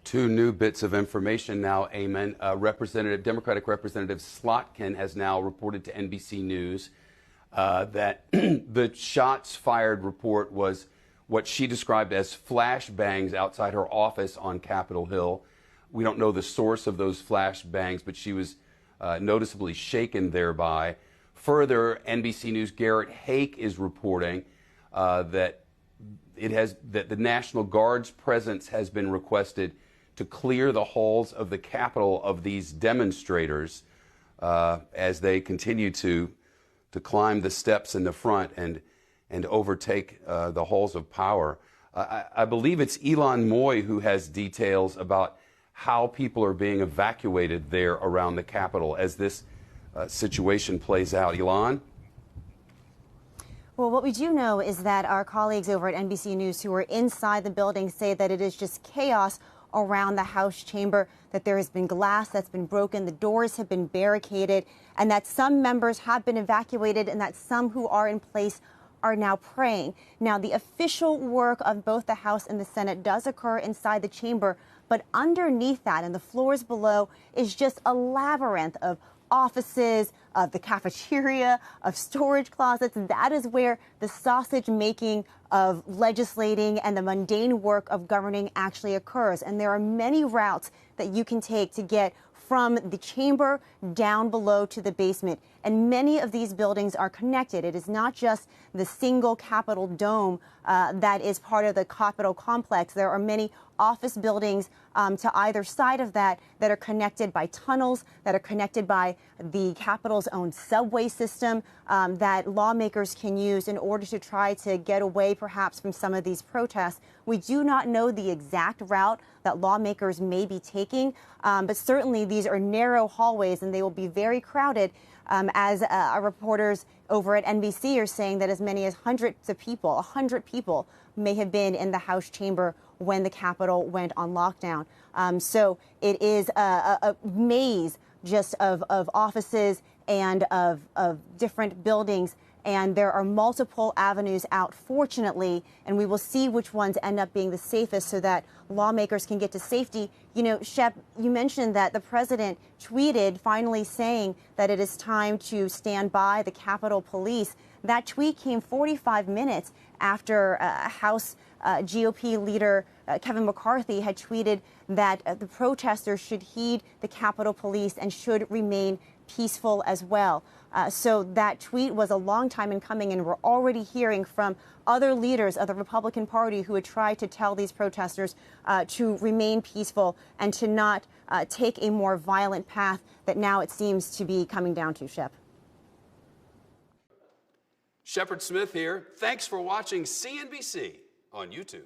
Two new bits of information now, Eamon. Democratic Representative Slotkin has now reported to NBC News that the shots fired report was what she described as flash bangs outside her office on Capitol Hill. We don't know the source of those flash bangs, but she was noticeably shaken thereby. Further, NBC News' Garrett Hake is reporting that the National Guard's presence has been requested to clear the halls of the Capitol of these demonstrators as they continue to climb the steps in the front and overtake the halls of power. I believe it's Elon Moy who has details about how people are being evacuated there around the Capitol as this situation plays out. Elon? Well, what we do know is that our colleagues over at NBC News who are inside the building say that it is just chaos around the House chamber, that there has been glass that's been broken, the doors have been barricaded, and that some members have been evacuated and that some who are in place are now praying. Now, the official work of both the House and the Senate does occur inside the chamber, but underneath that and the floors below is just a labyrinth of offices, of the cafeteria, of storage closets. That is where the sausage making of legislating and the mundane work of governing actually occurs. And there are many routes that you can take to get from the chamber down below to the basement. And many of these buildings are connected. It is not just the single Capitol dome that is part of the Capitol complex. There are many office buildings to either side of that are connected by tunnels, that are connected by the Capitol's own subway system that lawmakers can use in order to try to get away perhaps from some of these protests. We do not know the exact route that lawmakers may be taking, but certainly these are narrow hallways and they will be very crowded. As our reporters over at NBC are saying that as many as hundreds of people, 100 people may have been in the House chamber when the Capitol went on lockdown. So it is a maze just of offices and of different buildings. And there are multiple avenues out, fortunately, and we will see which ones end up being the safest so that lawmakers can get to safety. You know, Shep, you mentioned that the president tweeted finally saying that it is time to stand by the Capitol Police. That tweet came 45 minutes after House GOP leader Kevin McCarthy had tweeted that the protesters should heed the Capitol Police and should remain peaceful as well. So that tweet was a long time in coming, and we're already hearing from other leaders of the Republican Party who had tried to tell these protesters to remain peaceful and to not take a more violent path that now it seems to be coming down to, Shep. Shepard Smith here. Thanks for watching CNBC on YouTube.